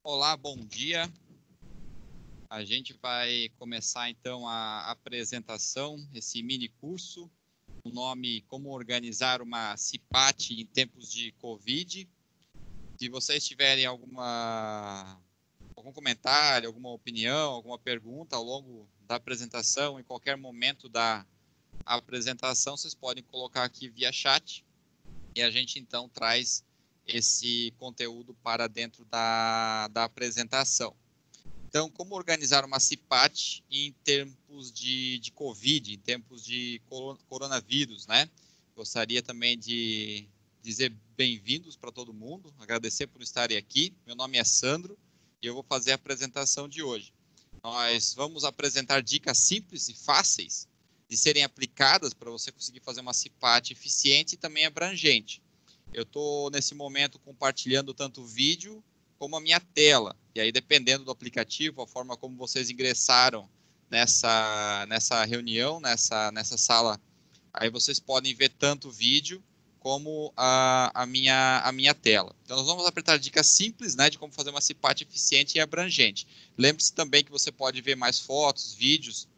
Olá, bom dia. A gente vai começar então a apresentação, esse mini curso, o nome Como Organizar uma CIPAT em Tempos de Covid. Se vocês tiverem algum comentário, alguma opinião, alguma pergunta ao longo da apresentação, em qualquer momento da apresentação, vocês podem colocar aqui via chat e a gente então traz esse conteúdo para dentro da apresentação. Então, como organizar uma CIPAT em tempos de Covid, em tempos de coronavírus, né? Gostaria também de dizer bem-vindos para todo mundo, agradecer por estarem aqui. Meu nome é Sandro e eu vou fazer a apresentação de hoje. Nós vamos apresentar dicas simples e fáceis de serem aplicadas para você conseguir fazer uma CIPAT eficiente e também abrangente. Eu estou, nesse momento, compartilhando tanto o vídeo como a minha tela. E aí, dependendo do aplicativo, a forma como vocês ingressaram nessa reunião, nessa sala, aí vocês podem ver tanto o vídeo como a minha tela. Então, nós vamos apresentar dicas simples, né, de como fazer uma CIPAT eficiente e abrangente. Lembre-se também que você pode ver mais fotos, vídeos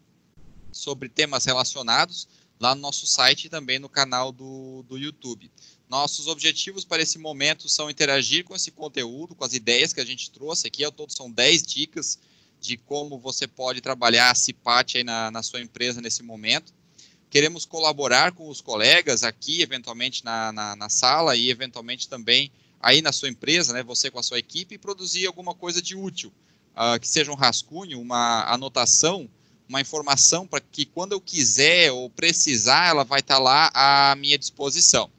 sobre temas relacionados lá no nosso site e também no canal do YouTube. Nossos objetivos para esse momento são interagir com esse conteúdo, com as ideias que a gente trouxe aqui. Ao todo são 10 dicas de como você pode trabalhar a CIPAT aí na sua empresa nesse momento. Queremos colaborar com os colegas aqui, eventualmente na sala e eventualmente também aí na sua empresa, né, você com a sua equipe, e produzir alguma coisa de útil, que seja um rascunho, uma anotação, uma informação para que quando eu quiser ou precisar, ela vai estar lá à minha disposição.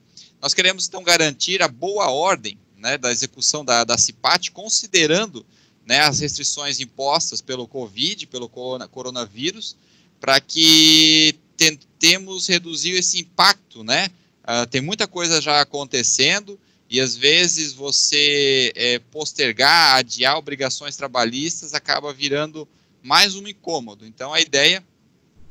Nós queremos, então, garantir a boa ordem, né, da execução da CIPAT, considerando, né, as restrições impostas pelo Covid, pelo coronavírus, para que tentemos reduzir esse impacto, né? Tem muita coisa já acontecendo e, às vezes, você postergar, adiar obrigações trabalhistas acaba virando mais um incômodo. Então, a ideia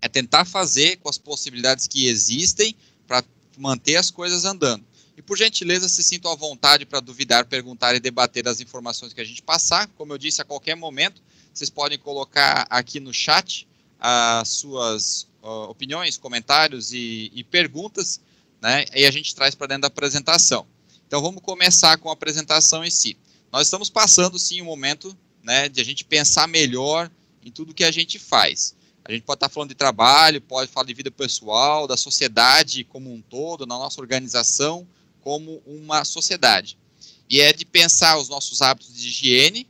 é tentar fazer com as possibilidades que existem para manter as coisas andando. E, por gentileza, se sintam à vontade para duvidar, perguntar e debater as informações que a gente passar. Como eu disse, a qualquer momento, vocês podem colocar aqui no chat as suas opiniões, comentários e perguntas, né? E a gente traz para dentro da apresentação. Então, vamos começar com a apresentação em si. Nós estamos passando, sim, um momento, né, de a gente pensar melhor em tudo que a gente faz. A gente pode estar falando de trabalho, pode falar de vida pessoal, da sociedade como um todo, na nossa organização como uma sociedade. E é de pensar os nossos hábitos de higiene,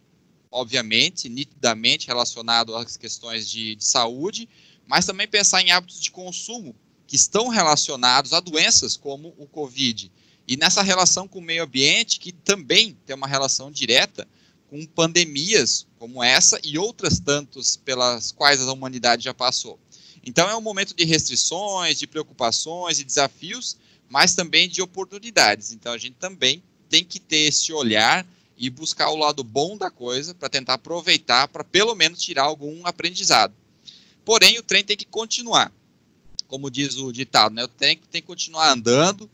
obviamente, nitidamente relacionado às questões de saúde, mas também pensar em hábitos de consumo que estão relacionados a doenças como o Covid. E nessa relação com o meio ambiente, que também tem uma relação direta com pandemias como essa e outras tantas pelas quais a humanidade já passou. Então é um momento de restrições, de preocupações e desafios, mas também de oportunidades. Então a gente também tem que ter esse olhar e buscar o lado bom da coisa para tentar aproveitar, para pelo menos tirar algum aprendizado. Porém, o trem tem que continuar, como diz o ditado, né? O trem tem que continuar andando,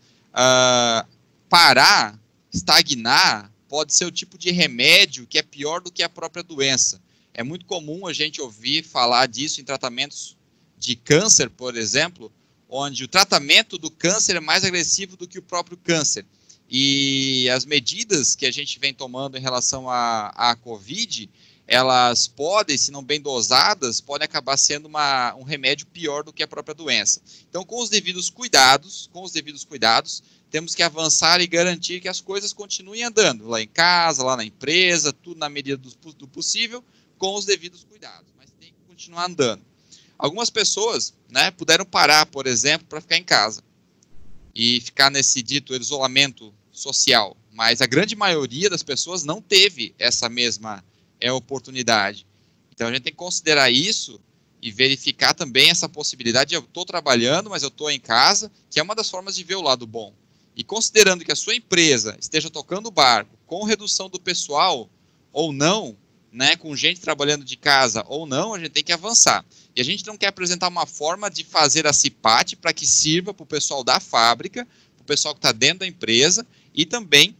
parar, estagnar, pode ser o tipo de remédio que é pior do que a própria doença. É muito comum a gente ouvir falar disso em tratamentos de câncer, por exemplo, onde o tratamento do câncer é mais agressivo do que o próprio câncer. E as medidas que a gente vem tomando em relação à Covid, elas podem, se não bem dosadas, podem acabar sendo um remédio pior do que a própria doença. Então, com os devidos cuidados, temos que avançar e garantir que as coisas continuem andando, lá em casa, lá na empresa, tudo na medida do possível, com os devidos cuidados, mas tem que continuar andando. Algumas pessoas, né, puderam parar, por exemplo, para ficar em casa e ficar nesse dito isolamento social, mas a grande maioria das pessoas não teve essa mesma oportunidade. Então a gente tem que considerar isso e verificar também essa possibilidade de eu estou trabalhando, mas eu estou em casa, que é uma das formas de ver o lado bom. E considerando que a sua empresa esteja tocando o barco com redução do pessoal ou não, né, com gente trabalhando de casa ou não, a gente tem que avançar. E a gente não quer apresentar uma forma de fazer a CIPAT para que sirva para o pessoal da fábrica, para o pessoal que está dentro da empresa e também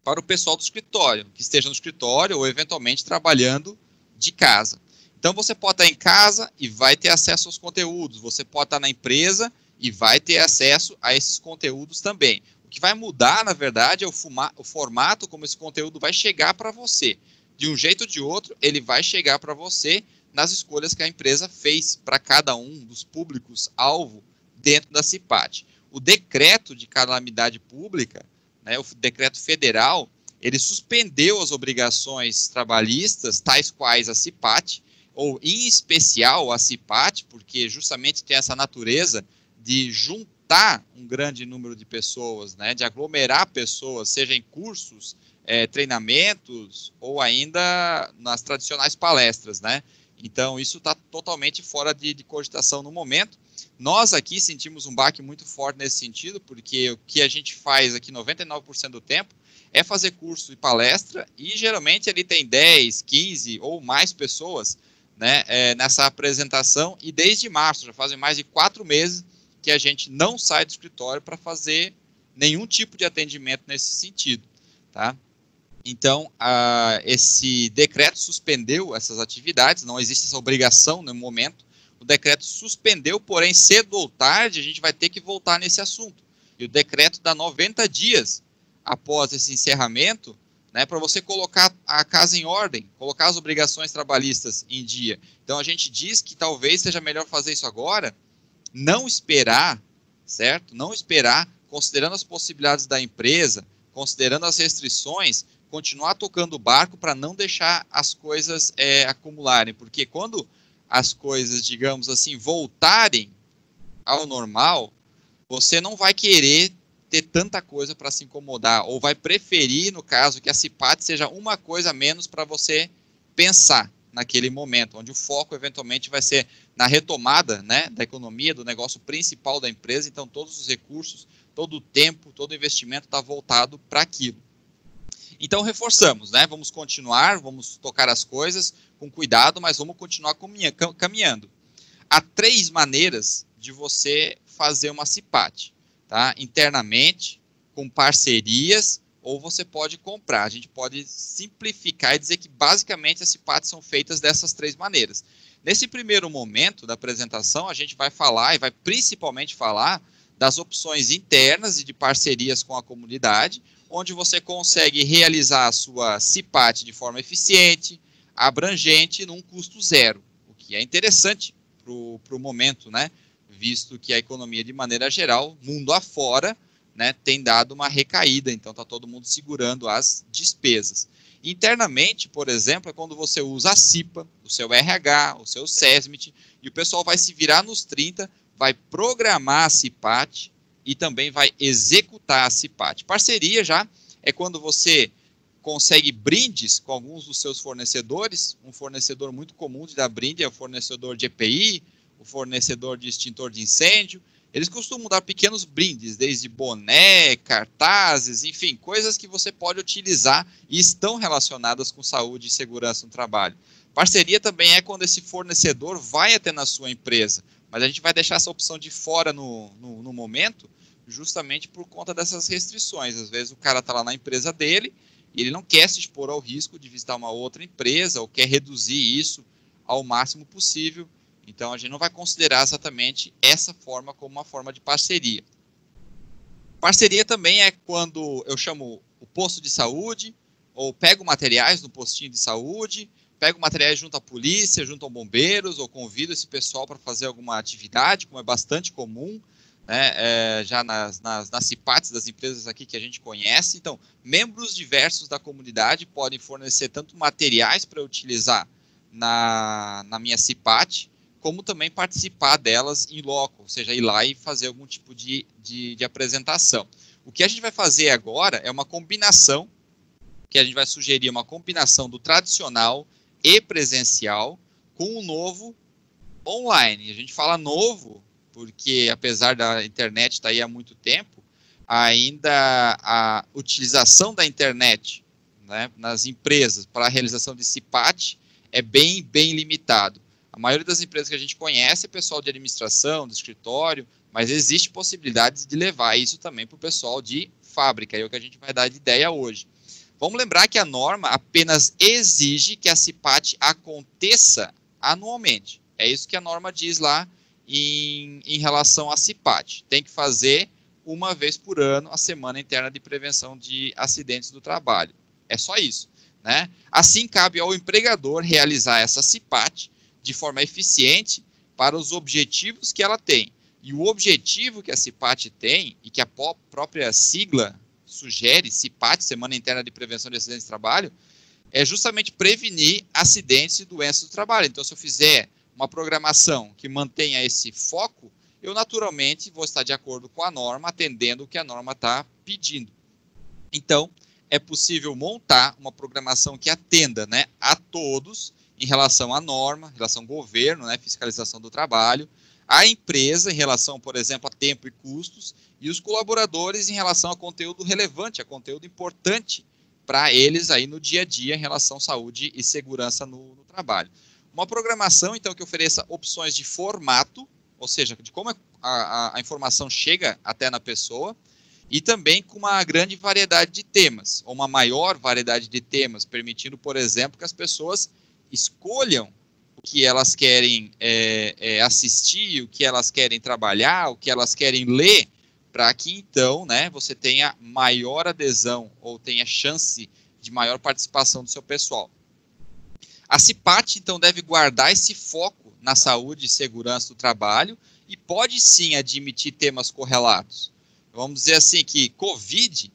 para o pessoal do escritório, que esteja no escritório ou eventualmente trabalhando de casa. Então você pode estar em casa e vai ter acesso aos conteúdos, você pode estar na empresa e vai ter acesso a esses conteúdos também. O que vai mudar, na verdade, é o formato como esse conteúdo vai chegar para você. De um jeito ou de outro, ele vai chegar para você nas escolhas que a empresa fez para cada um dos públicos-alvo dentro da CIPAT. O decreto de calamidade pública, né, o decreto federal, ele suspendeu as obrigações trabalhistas, tais quais a CIPAT, ou em especial a CIPAT, porque justamente tem essa natureza de juntar um grande número de pessoas, né, de aglomerar pessoas, seja em cursos, treinamentos, ou ainda nas tradicionais palestras, né? Então, isso está totalmente fora de cogitação no momento. Nós aqui sentimos um baque muito forte nesse sentido, porque o que a gente faz aqui 99% do tempo é fazer curso e palestra, e geralmente ele tem 10, 15 ou mais pessoas, né, nessa apresentação, e desde março, já fazem mais de 4 meses que a gente não sai do escritório para fazer nenhum tipo de atendimento nesse sentido, tá? Então, esse decreto suspendeu essas atividades, não existe essa obrigação no momento, o decreto suspendeu, porém, cedo ou tarde, a gente vai ter que voltar nesse assunto. E o decreto dá 90 dias após esse encerramento, né, para você colocar a casa em ordem, colocar as obrigações trabalhistas em dia. Então, a gente diz que talvez seja melhor fazer isso agora, não esperar, certo? Não esperar, considerando as possibilidades da empresa, considerando as restrições, continuar tocando o barco para não deixar as coisas acumularem, porque quando as coisas, digamos assim, voltarem ao normal, você não vai querer ter tanta coisa para se incomodar, ou vai preferir, no caso, que a CIPAT seja uma coisa a menos para você pensar naquele momento, onde o foco eventualmente vai ser na retomada, né, da economia, do negócio principal da empresa. Então todos os recursos, todo o tempo, todo o investimento está voltado para aquilo. Então reforçamos, né, vamos continuar, vamos tocar as coisas com cuidado, mas vamos continuar caminhando. Há 3 maneiras de você fazer uma CIPAT, tá? Internamente, com parcerias, ou você pode comprar. A gente pode simplificar e dizer que basicamente as CIPATs são feitas dessas 3 maneiras. Nesse primeiro momento da apresentação, a gente vai falar, e vai principalmente falar, das opções internas e de parcerias com a comunidade, onde você consegue realizar a sua CIPAT de forma eficiente, abrangente, num custo zero, o que é interessante para o momento, né? Visto que a economia, de maneira geral, mundo afora, né, tem dado uma recaída, então está todo mundo segurando as despesas. Internamente, por exemplo, é quando você usa a CIPA, o seu RH, o seu SESMIT, e o pessoal vai se virar nos 30, vai programar a CIPAT e também vai executar a CIPAT. Parceria já é quando você consegue brindes com alguns dos seus fornecedores. Um fornecedor muito comum de dar brinde é o fornecedor de EPI, o fornecedor de extintor de incêndio. Eles costumam dar pequenos brindes, desde boné, cartazes, enfim, coisas que você pode utilizar e estão relacionadas com saúde e segurança no trabalho. Parceria também é quando esse fornecedor vai até na sua empresa, mas a gente vai deixar essa opção de fora no momento, justamente por conta dessas restrições. Às vezes o cara está lá na empresa dele e ele não quer se expor ao risco de visitar uma outra empresa ou quer reduzir isso ao máximo possível. Então, a gente não vai considerar exatamente essa forma como uma forma de parceria. Parceria também é quando eu chamo o posto de saúde, ou pego materiais no postinho de saúde, pego materiais junto à polícia, junto aos bombeiros, ou convido esse pessoal para fazer alguma atividade, como é bastante comum, né, já nas CIPATs das empresas aqui que a gente conhece. Então, membros diversos da comunidade podem fornecer tanto materiais para utilizar na minha CIPAT, como também participar delas em loco, ou seja, ir lá e fazer algum tipo de apresentação. O que a gente vai fazer agora é uma combinação, que a gente vai sugerir uma combinação do tradicional e presencial com o novo online. A gente fala novo porque, apesar da internet estar aí há muito tempo, ainda a utilização da internet, né, nas empresas para a realização de CIPAT é bem limitado. A maioria das empresas que a gente conhece é pessoal de administração, de escritório, mas existe possibilidade de levar isso também para o pessoal de fábrica, é o que a gente vai dar de ideia hoje. Vamos lembrar que a norma apenas exige que a CIPAT aconteça anualmente. É isso que a norma diz lá em relação à CIPAT. Tem que fazer uma vez por ano a Semana Interna de Prevenção de Acidentes do Trabalho. É só isso, né? Assim, cabe ao empregador realizar essa CIPAT de forma eficiente para os objetivos que ela tem. E o objetivo que a CIPAT tem, e que a própria sigla sugere, CIPAT, Semana Interna de Prevenção de Acidentes do Trabalho, é justamente prevenir acidentes e doenças do trabalho. Então, se eu fizer uma programação que mantenha esse foco, eu naturalmente vou estar de acordo com a norma, atendendo o que a norma está pedindo. Então, é possível montar uma programação que atenda, né, a todos em relação à norma, em relação ao governo, né, fiscalização do trabalho, a empresa em relação, por exemplo, a tempo e custos, e os colaboradores em relação a conteúdo relevante, a conteúdo importante para eles aí no dia a dia em relação à saúde e segurança no trabalho. Uma programação, então, que ofereça opções de formato, ou seja, de como a informação chega até na pessoa, e também com uma grande variedade de temas, ou uma maior variedade de temas, permitindo, por exemplo, que as pessoas escolham o que elas querem assistir, o que elas querem trabalhar, o que elas querem ler, para que, então, né, você tenha maior adesão ou tenha chance de maior participação do seu pessoal. A CIPAT, então, deve guardar esse foco na saúde e segurança do trabalho e pode, sim, admitir temas correlatos. Vamos dizer assim que COVID,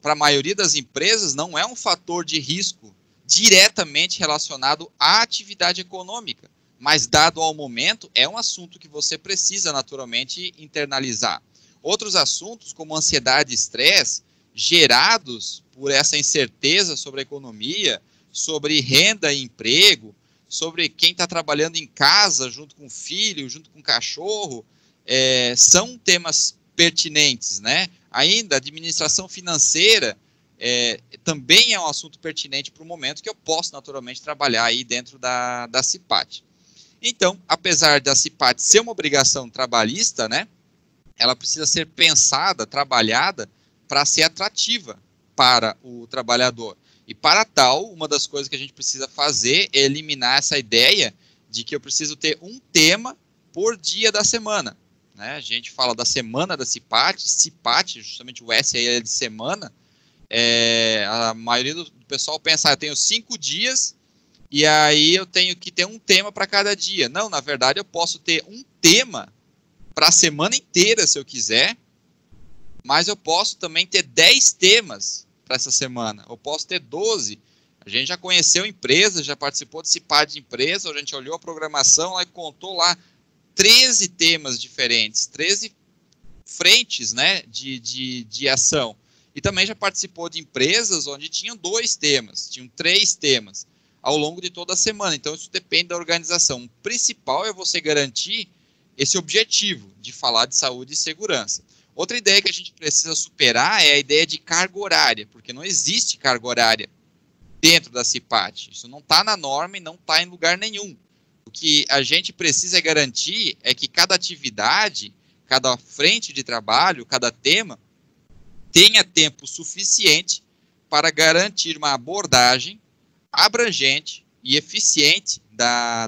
para a maioria das empresas, não é um fator de risco diretamente relacionado à atividade econômica, mas dado ao momento, é um assunto que você precisa naturalmente internalizar. Outros assuntos, como ansiedade e estresse, gerados por essa incerteza sobre a economia, sobre renda e emprego, sobre quem está trabalhando em casa junto com o filho, junto com o cachorro, são temas pertinentes, né? Ainda, a administração financeira também é um assunto pertinente para o momento que eu posso naturalmente trabalhar aí dentro da CIPAT. Então, apesar da CIPAT ser uma obrigação trabalhista, né, ela precisa ser pensada, trabalhada para ser atrativa para o trabalhador. E para tal, uma das coisas que a gente precisa fazer é eliminar essa ideia de que eu preciso ter um tema por dia da semana. Né? A gente fala da semana da CIPAT, justamente o S aí é de semana. A maioria do pessoal pensa, eu tenho 5 dias e aí eu tenho que ter um tema para cada dia. Não, na verdade eu posso ter um tema para a semana inteira, se eu quiser, mas eu posso também ter 10 temas para essa semana. Eu posso ter 12. A gente já conheceu empresas, já participou de CIPAT de empresa, a gente olhou a programação lá e contou lá 13 temas diferentes, 13 frentes, né, de ação. E também já participou de empresas onde tinham 2 temas, tinham 3 temas ao longo de toda a semana. Então, isso depende da organização. O principal é você garantir esse objetivo de falar de saúde e segurança. Outra ideia que a gente precisa superar é a ideia de carga horária, porque não existe carga horária dentro da CIPAT. Isso não está na norma e não está em lugar nenhum. O que a gente precisa garantir é que cada atividade, cada frente de trabalho, cada tema, tenha tempo suficiente para garantir uma abordagem abrangente e eficiente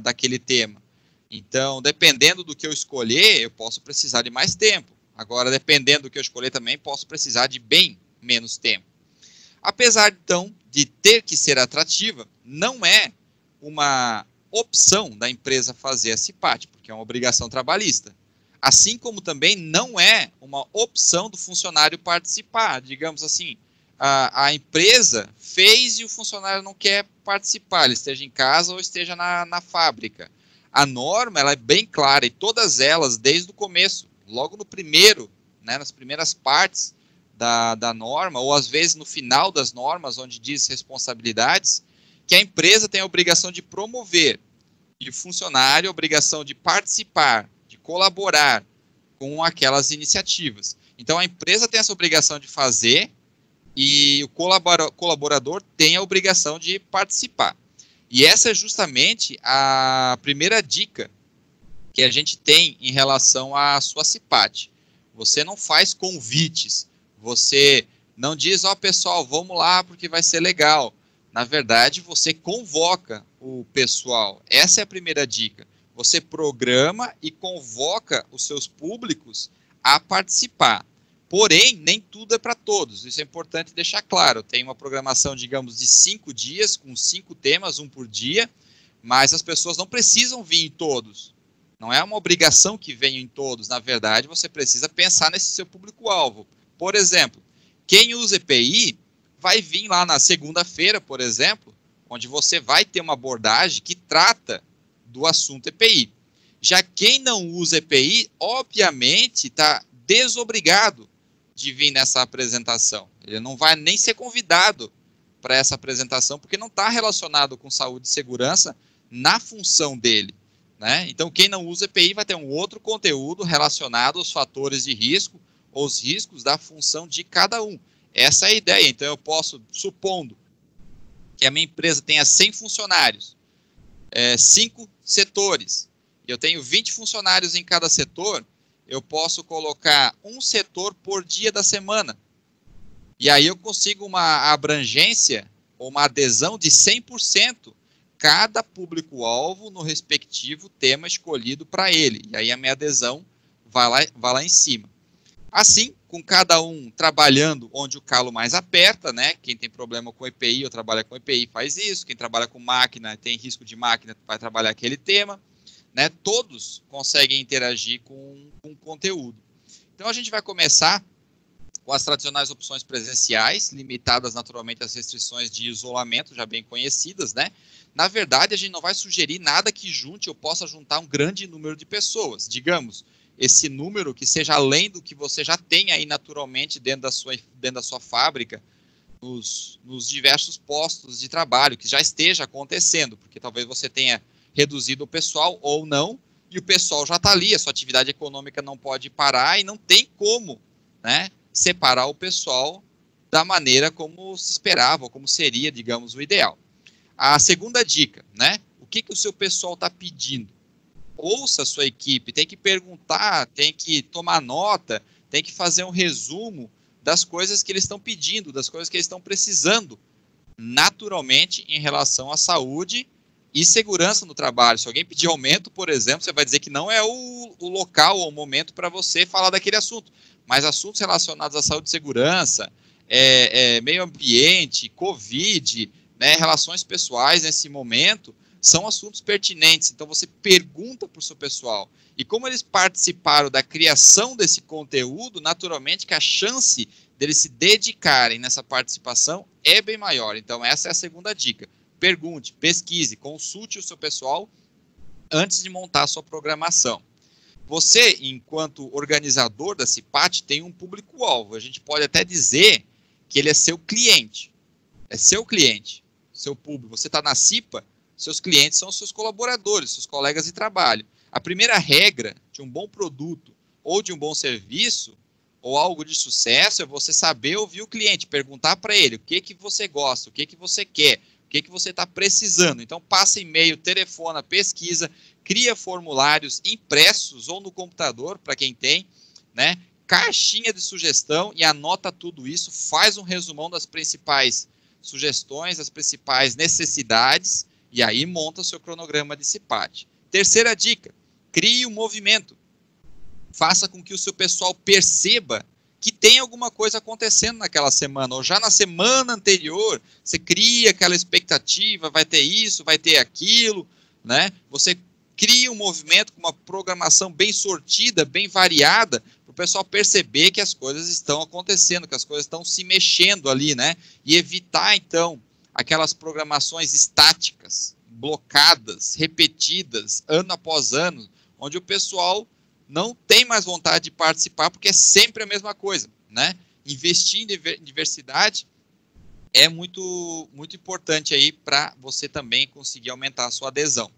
daquele tema. Então, dependendo do que eu escolher, eu posso precisar de mais tempo. Agora, dependendo do que eu escolher também, posso precisar de bem menos tempo. Apesar, então, de ter que ser atrativa, não é uma opção da empresa fazer a CIPAT, porque é uma obrigação trabalhista. Assim como também não é uma opção do funcionário participar. Digamos assim, a empresa fez e o funcionário não quer participar, ele esteja em casa ou esteja na fábrica. A norma ela é bem clara e todas elas, desde o começo, logo no primeiro, né, nas primeiras partes da norma, ou às vezes no final das normas, onde diz responsabilidades, que a empresa tem a obrigação de promover e o funcionário a obrigação de participar, de colaborar com aquelas iniciativas. Então, a empresa tem essa obrigação de fazer e o colaborador tem a obrigação de participar. E essa é justamente a primeira dica que a gente tem em relação à sua CIPAT. Você não faz convites, você Não diz, ó, pessoal, vamos lá porque vai ser legal. Na verdade, você convoca o pessoal. Essa é a primeira dica. Você programa e convoca os seus públicos a participar. Porém, nem tudo é para todos. Isso é importante deixar claro. Tem uma programação, digamos, de 5 dias, com 5 temas, um por dia, mas as pessoas não precisam vir em todos. Não é uma obrigação que venham em todos. Na verdade, você precisa pensar nesse seu público-alvo. Por exemplo, quem usa EPI vai vir lá na segunda-feira, por exemplo, onde você vai ter uma abordagem que trata do assunto EPI. Já quem não usa EPI, obviamente, está desobrigado de vir nessa apresentação. Ele não vai nem ser convidado para essa apresentação, porque não está relacionado com saúde e segurança na função dele, né? Então, quem não usa EPI vai ter um outro conteúdo relacionado aos fatores de risco, ou os riscos da função de cada um. Essa é a ideia. Então, eu posso, supondo que a minha empresa tenha 100 funcionários, 5 setores, e eu tenho 20 funcionários em cada setor, eu posso colocar um setor por dia da semana. E aí eu consigo uma abrangência, ou uma adesão de 100%, cada público-alvo no respectivo tema escolhido para ele. E aí a minha adesão vai lá em cima. Assim, com cada um trabalhando onde o calo mais aperta, né? Quem tem problema com EPI ou trabalha com EPI faz isso, quem trabalha com máquina, tem risco de máquina, vai trabalhar aquele tema, né? Todos conseguem interagir com o conteúdo. Então a gente vai começar com as tradicionais opções presenciais, limitadas naturalmente às restrições de isolamento, já bem conhecidas, né? Na verdade, a gente não vai sugerir nada que junte ou possa juntar um grande número de pessoas. Digamos, esse número que seja além do que você já tem aí naturalmente dentro da sua fábrica, nos diversos postos de trabalho, que já esteja acontecendo, porque talvez você tenha reduzido o pessoal ou não, e o pessoal já está ali, a sua atividade econômica não pode parar e não tem como, né, separar o pessoal da maneira como se esperava, ou como seria, digamos, o ideal. A segunda dica, né, o que o seu pessoal está pedindo? Ouça a sua equipe, tem que perguntar, tem que tomar nota, tem que fazer um resumo das coisas que eles estão pedindo, das coisas que eles estão precisando, naturalmente, em relação à saúde e segurança no trabalho. Se alguém pedir aumento, por exemplo, você vai dizer que não é o local ou o momento para você falar daquele assunto, mas assuntos relacionados à saúde e segurança, meio ambiente, Covid, né, relações pessoais nesse momento, são assuntos pertinentes. Então você pergunta para o seu pessoal. E como eles participaram da criação desse conteúdo, naturalmente que a chance deles se dedicarem nessa participação é bem maior. Então essa é a segunda dica. Pergunte, pesquise, consulte o seu pessoal antes de montar a sua programação. Você, enquanto organizador da CIPAT, tem um público-alvo. A gente pode até dizer que ele é seu cliente. É seu cliente, seu público. Você está na CIPA, seus clientes são seus colaboradores, seus colegas de trabalho. A primeira regra de um bom produto ou de um bom serviço ou algo de sucesso é você saber ouvir o cliente, perguntar para ele o que você gosta, o que você quer, o que você está precisando. Então, passa e-mail, telefona, pesquisa, cria formulários impressos ou no computador, para quem tem, né? Caixinha de sugestão e anota tudo isso, faz um resumão das principais sugestões, das principais necessidades, e aí monta o seu cronograma de CIPAT. Terceira dica, crie um movimento. Faça com que o seu pessoal perceba que tem alguma coisa acontecendo naquela semana, ou já na semana anterior, você cria aquela expectativa, vai ter isso, vai ter aquilo, né? Você cria um movimento com uma programação bem sortida, bem variada, para o pessoal perceber que as coisas estão acontecendo, que as coisas estão se mexendo ali, né? E evitar, então, aquelas programações estáticas, blocadas, repetidas, ano após ano, onde o pessoal não tem mais vontade de participar, porque é sempre a mesma coisa, né? Investir em diversidade é muito, muito importante aí para você também conseguir aumentar a sua adesão.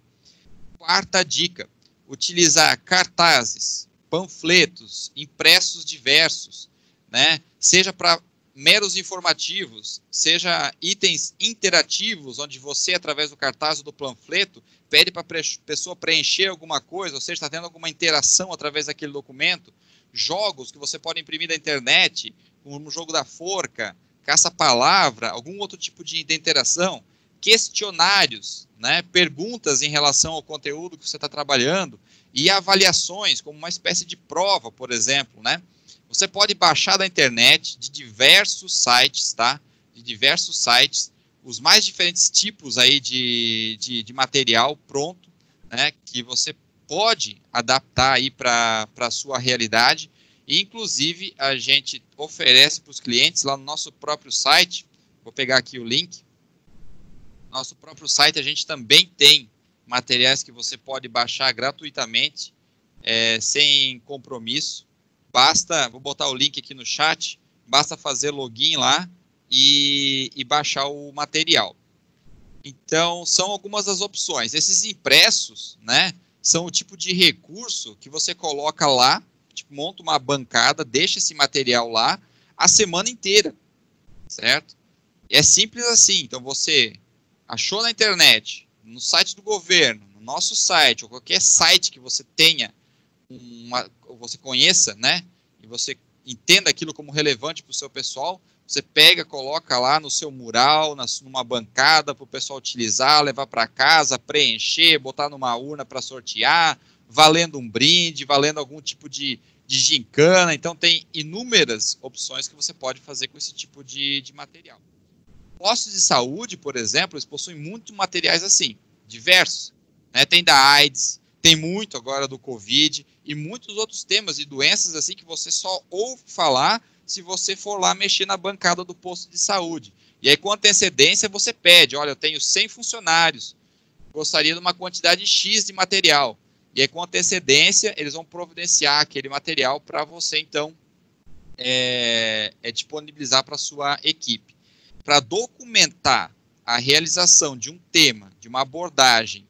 Quarta dica, utilizar cartazes, panfletos, impressos diversos, né? Seja para meros informativos, seja itens interativos, onde você, através do cartaz ou do panfleto, pede para a pessoa preencher alguma coisa, ou seja, está tendo alguma interação através daquele documento. jogos que você pode imprimir da internet, como o jogo da forca, caça-palavra, algum outro tipo de interação, questionários, né, perguntas em relação ao conteúdo que você está trabalhando e avaliações, como uma espécie de prova, por exemplo, né? Você pode baixar da internet de diversos sites, tá? De diversos sites, os mais diferentes tipos aí de material pronto, né? Que você pode adaptar aí para a sua realidade. E, inclusive, a gente oferece para os clientes lá no nosso próprio site, vou pegar aqui o link, nosso próprio site a gente também tem materiais que você pode baixar gratuitamente, sem compromisso. Basta, vou botar o link aqui no chat, basta fazer login lá e baixar o material. Então, são algumas das opções. Esses impressos, né, são o tipo de recurso que você coloca lá, tipo, monta uma bancada, deixa esse material lá a semana inteira, certo? É simples assim. Então, você achou na internet, no site do governo, no nosso site, ou qualquer site que você tenha, você conheça, né? E você entenda aquilo como relevante para o seu pessoal, você pega, coloca lá no seu mural, numa bancada para o pessoal utilizar, levar para casa, preencher, botar numa urna para sortear, valendo um brinde, valendo algum tipo de gincana. Então tem inúmeras opções que você pode fazer com esse tipo de material. Postos de saúde, por exemplo, eles possuem muitos materiais assim, diversos, né? Tem da AIDS, tem muito agora do Covid e muitos outros temas e doenças assim que você só ouve falar se você for lá mexer na bancada do posto de saúde. E aí, com antecedência, você pede, olha, eu tenho 100 funcionários, gostaria de uma quantidade X de material. E aí, com antecedência, eles vão providenciar aquele material para você, então, disponibilizar para a sua equipe. Para documentar a realização de um tema, de uma abordagem,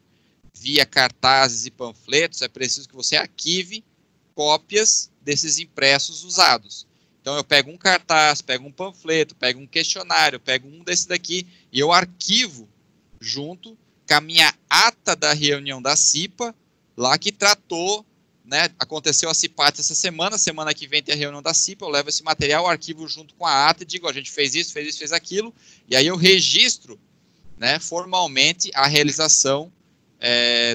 via cartazes e panfletos, é preciso que você arquive cópias desses impressos usados. Então, eu pego um cartaz, pego um panfleto, pego um questionário, pego um desse daqui e eu arquivo junto com a minha ata da reunião da CIPA, lá que tratou, né, aconteceu a CIPAT essa semana que vem tem a reunião da CIPA, eu levo esse material, arquivo junto com a ata e digo, a gente fez isso, fez aquilo, e aí eu registro, né, formalmente a realização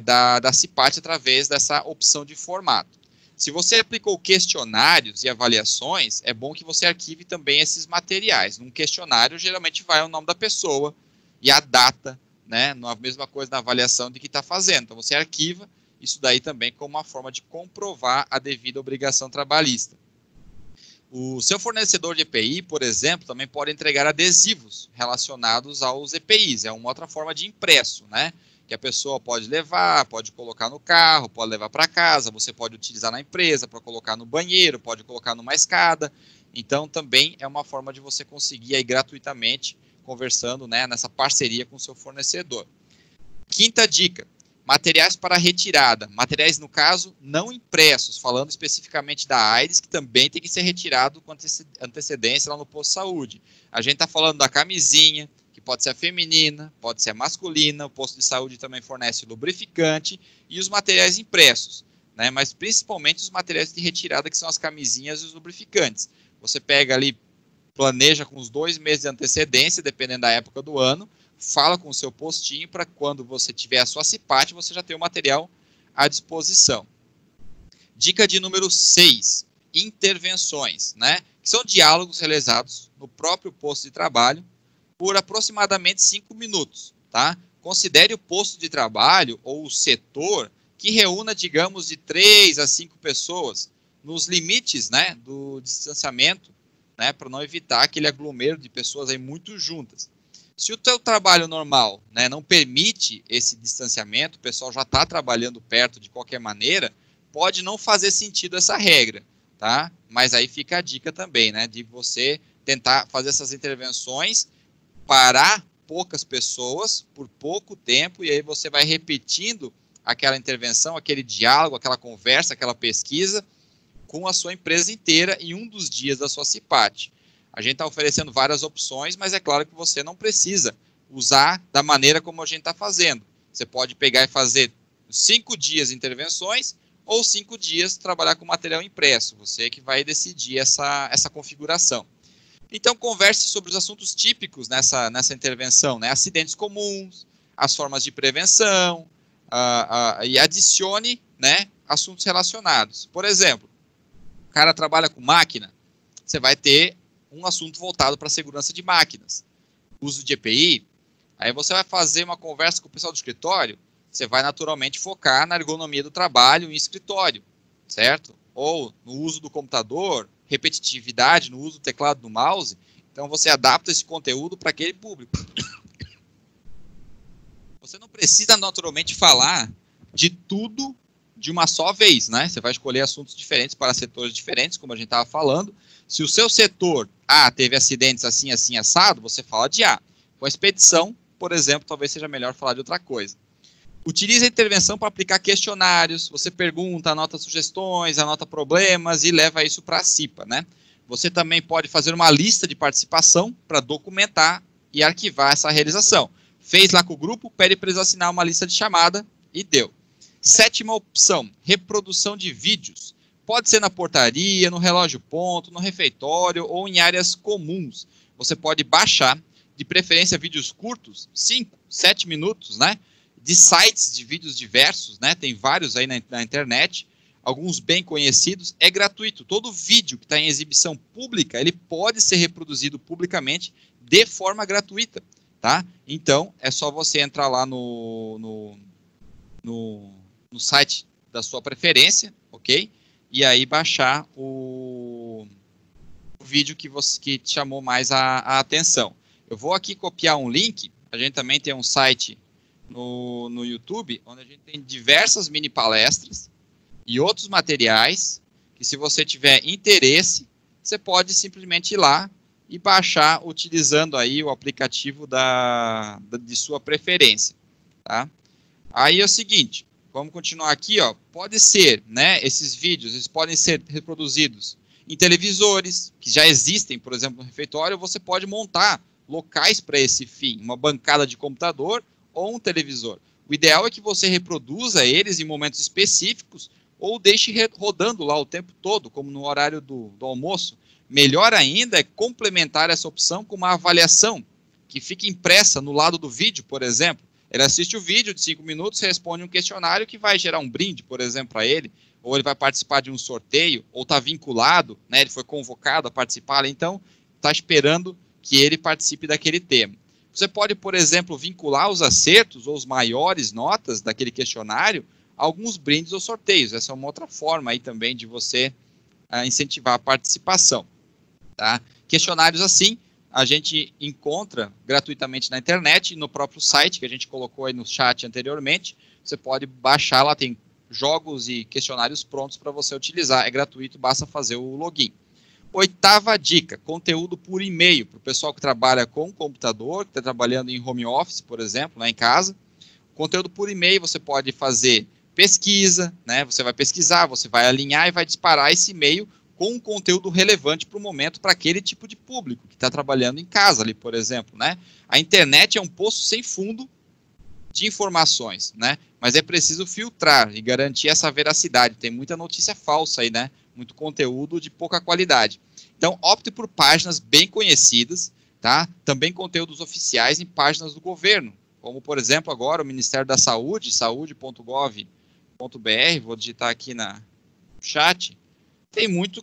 da CIPAT através dessa opção de formato. Se você aplicou questionários e avaliações, é bom que você arquive também esses materiais. Num questionário, geralmente vai o nome da pessoa e a data, né? Não é a mesma coisa na avaliação de que está fazendo. Então, você arquiva isso daí também como uma forma de comprovar a devida obrigação trabalhista. O seu fornecedor de EPI, por exemplo, também pode entregar adesivos relacionados aos EPIs. É uma outra forma de impresso, né? Que a pessoa pode levar, pode colocar no carro, pode levar para casa, você pode utilizar na empresa para colocar no banheiro, pode colocar numa escada. Então, também é uma forma de você conseguir aí gratuitamente, conversando, né, nessa parceria com o seu fornecedor. Quinta dica, materiais para retirada. Materiais, no caso, não impressos, falando especificamente da AIDS, que também tem que ser retirado com antecedência lá no posto de saúde. A gente está falando da camisinha, que pode ser a feminina, pode ser a masculina, o posto de saúde também fornece lubrificante e os materiais impressos, né? Mas principalmente os materiais de retirada, que são as camisinhas e os lubrificantes. Você pega ali, planeja com uns 2 meses de antecedência, dependendo da época do ano, fala com o seu postinho para quando você tiver a sua CIPAT, você já tem o material à disposição. Dica de número 6, intervenções, né? Que são diálogos realizados no próprio posto de trabalho, por aproximadamente 5 minutos, tá? Considere o posto de trabalho ou o setor que reúna, digamos, de 3 a 5 pessoas, nos limites, né, do distanciamento, né, para não evitar aquele aglomero de pessoas aí muito juntas. Se o teu trabalho normal, né, não permite esse distanciamento, o pessoal já está trabalhando perto de qualquer maneira, pode não fazer sentido essa regra, tá? Mas aí fica a dica também, né, de você tentar fazer essas intervenções para poucas pessoas, por pouco tempo, e aí você vai repetindo aquela intervenção, aquele diálogo, aquela conversa, aquela pesquisa com a sua empresa inteira em um dos dias da sua CIPAT. A gente está oferecendo várias opções, mas é claro que você não precisa usar da maneira como a gente está fazendo. Você pode pegar e fazer 5 dias de intervenções, ou 5 dias trabalhar com material impresso. Você que vai decidir essa configuração. Então, converse sobre os assuntos típicos nessa intervenção, né? Acidentes comuns, as formas de prevenção, e adicione, né, assuntos relacionados. Por exemplo, o cara trabalha com máquina, você vai ter um assunto voltado para a segurança de máquinas. Uso de EPI, aí você vai fazer uma conversa com o pessoal do escritório, você vai naturalmente focar na ergonomia do trabalho em escritório, certo? Ou no uso do computador, repetitividade no uso do teclado do mouse, então você adapta esse conteúdo para aquele público. Você não precisa naturalmente falar de tudo de uma só vez, né? Você vai escolher assuntos diferentes para setores diferentes, como a gente estava falando. Se o seu setor A teve acidentes assim, assim, assado, você fala de A. Com a expedição, por exemplo, talvez seja melhor falar de outra coisa. Utilize a intervenção para aplicar questionários, você pergunta, anota sugestões, anota problemas e leva isso para a CIPA, né? Você também pode fazer uma lista de participação para documentar e arquivar essa realização. Fez lá com o grupo, pede para eles assinar uma lista de chamada e deu. 7ª opção, reprodução de vídeos. Pode ser na portaria, no relógio ponto, no refeitório ou em áreas comuns. Você pode baixar, de preferência, vídeos curtos, 5, 7 minutos, né? De sites de vídeos diversos, né? Tem vários aí na internet, alguns bem conhecidos, é gratuito. Todo vídeo que está em exibição pública, ele pode ser reproduzido publicamente de forma gratuita, tá? Então, é só você entrar lá no site da sua preferência, ok? E aí baixar o vídeo que te chamou mais a atenção. Eu vou aqui copiar um link, a gente também tem um site no YouTube, onde a gente tem diversas mini palestras e outros materiais, que se você tiver interesse, você pode simplesmente ir lá e baixar utilizando aí o aplicativo de sua preferência, tá? Aí é o seguinte, vamos continuar aqui, ó, pode ser, né, esses vídeos, eles podem ser reproduzidos em televisores, que já existem, por exemplo, no refeitório, você pode montar locais para esse fim, uma bancada de computador ou um televisor. O ideal é que você reproduza eles em momentos específicos ou deixe rodando lá o tempo todo, como no horário do almoço. Melhor ainda é complementar essa opção com uma avaliação que fique impressa no lado do vídeo, por exemplo. Ele assiste o vídeo de 5 minutos, responde um questionário que vai gerar um brinde, por exemplo, para ele, ou ele vai participar de um sorteio, ou está vinculado, né, ele foi convocado a participar, então está esperando que ele participe daquele tema. Você pode, por exemplo, vincular os acertos ou as maiores notas daquele questionário a alguns brindes ou sorteios. Essa é uma outra forma aí também de você incentivar a participação. Tá? Questionários assim, a gente encontra gratuitamente na internet e no próprio site que a gente colocou aí no chat anteriormente. Você pode baixar, lá tem jogos e questionários prontos para você utilizar. É gratuito, basta fazer o login. 8ª dica, conteúdo por e-mail, para o pessoal que trabalha com computador, que está trabalhando em home office, por exemplo, lá em casa. Conteúdo por e-mail, você pode fazer pesquisa, né? Você vai pesquisar, você vai alinhar e vai disparar esse e-mail com um conteúdo relevante para o momento, para aquele tipo de público que está trabalhando em casa ali, por exemplo, né? A internet é um poço sem fundo de informações, né? Mas é preciso filtrar e garantir essa veracidade. Tem muita notícia falsa aí, né? Muito conteúdo de pouca qualidade. Então, opte por páginas bem conhecidas, tá? Também conteúdos oficiais em páginas do governo, como, por exemplo, agora o Ministério da Saúde, saúde.gov.br, vou digitar aqui no chat, tem muito,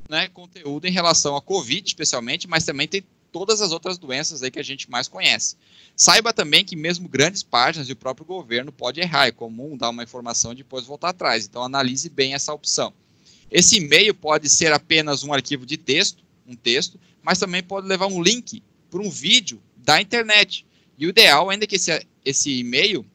né, conteúdo em relação à Covid, especialmente, mas também tem todas as outras doenças aí que a gente mais conhece. Saiba também que mesmo grandes páginas e o próprio governo pode errar, é comum dar uma informação e depois voltar atrás, então analise bem essa opção. Esse e-mail pode ser apenas um arquivo de texto, mas também pode levar um link para um vídeo da internet. E o ideal ainda é que esse e-mail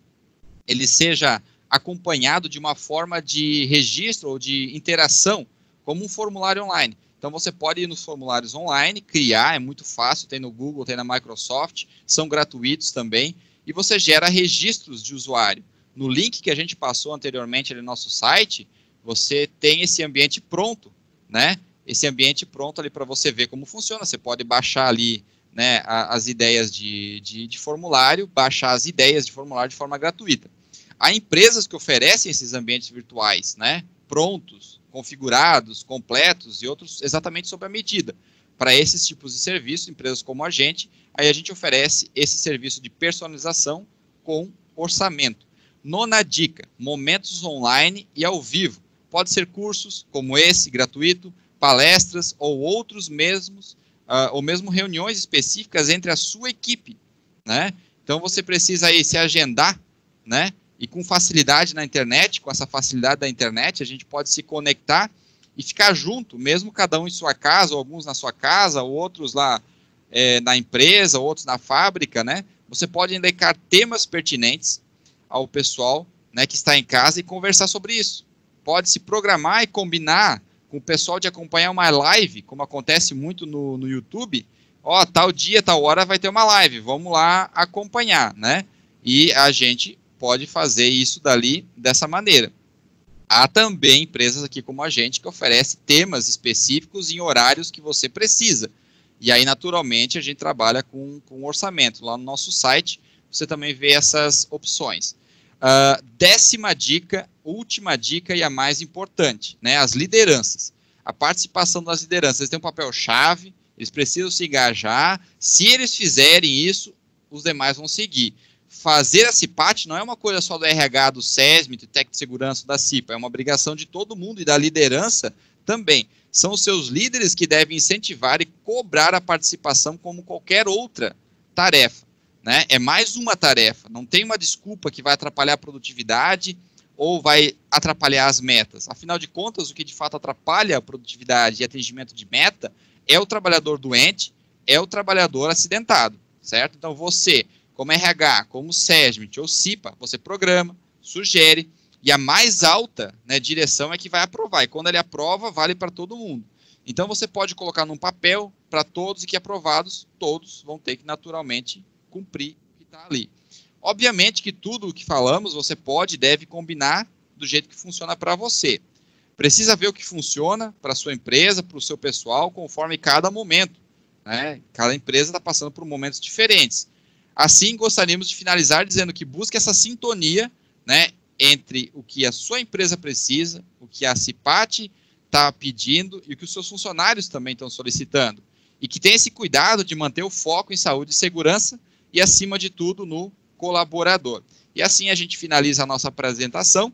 ele seja acompanhado de uma forma de registro ou de interação, como um formulário online. Então você pode ir nos formulários online, criar, é muito fácil, tem no Google, tem na Microsoft, são gratuitos também, e você gera registros de usuário. No link que a gente passou anteriormente ali no nosso site, você tem esse ambiente pronto, né? Esse ambiente pronto ali para você ver como funciona. Você pode baixar ali, né, as ideias de formulário, baixar as ideias de formulário de forma gratuita. Há empresas que oferecem esses ambientes virtuais, né, prontos, configurados, completos e outros exatamente sob a medida. Para esses tipos de serviços, empresas como a gente, aí a gente oferece esse serviço de personalização com orçamento. Nona dica, momentos online e ao vivo. Pode ser cursos como esse, gratuito, palestras ou outros mesmos, ou mesmo reuniões específicas entre a sua equipe, né? Então você precisa aí se agendar, né? E com facilidade na internet, com essa facilidade da internet, a gente pode se conectar e ficar junto, mesmo cada um em sua casa, ou alguns na sua casa, ou outros lá na empresa, ou outros na fábrica, né? Você pode indicar temas pertinentes ao pessoal, né, que está em casa e conversar sobre isso. Pode se programar e combinar com o pessoal de acompanhar uma live, como acontece muito no YouTube. Ó, tal dia, tal hora vai ter uma live, vamos lá acompanhar, né? E a gente pode fazer isso dali dessa maneira. Há também empresas aqui como a gente que oferece temas específicos em horários que você precisa. E aí, naturalmente, a gente trabalha com orçamento. Lá no nosso site, você também vê essas opções. 10ª dica, última dica e a mais importante, né? As lideranças. A participação das lideranças. Eles têm um papel-chave, eles precisam se engajar. Se eles fizerem isso, os demais vão seguir. Fazer a CIPAT não é uma coisa só do RH, do SESM, do técnico de segurança, da CIPA, é uma obrigação de todo mundo e da liderança também. São os seus líderes que devem incentivar e cobrar a participação como qualquer outra tarefa, né? É mais uma tarefa, não tem uma desculpa que vai atrapalhar a produtividade ou vai atrapalhar as metas. Afinal de contas, o que de fato atrapalha a produtividade e atingimento de meta é o trabalhador doente, é o trabalhador acidentado, certo? Então você, como RH, como SESMIT ou CIPA, você programa, sugere, e a mais alta, né, direção é que vai aprovar. E quando ele aprova, vale para todo mundo. Então você pode colocar num papel para todos e que aprovados, todos vão ter que naturalmente cumprir o que está ali. Obviamente que tudo o que falamos você pode e deve combinar do jeito que funciona para você. Precisa ver o que funciona para a sua empresa, para o seu pessoal, conforme cada momento, né? Cada empresa está passando por momentos diferentes. Assim, gostaríamos de finalizar dizendo que busque essa sintonia, né, entre o que a sua empresa precisa, o que a CIPAT está pedindo e o que os seus funcionários também estão solicitando. E que tenha esse cuidado de manter o foco em saúde e segurança e, acima de tudo, no colaborador. E assim a gente finaliza a nossa apresentação.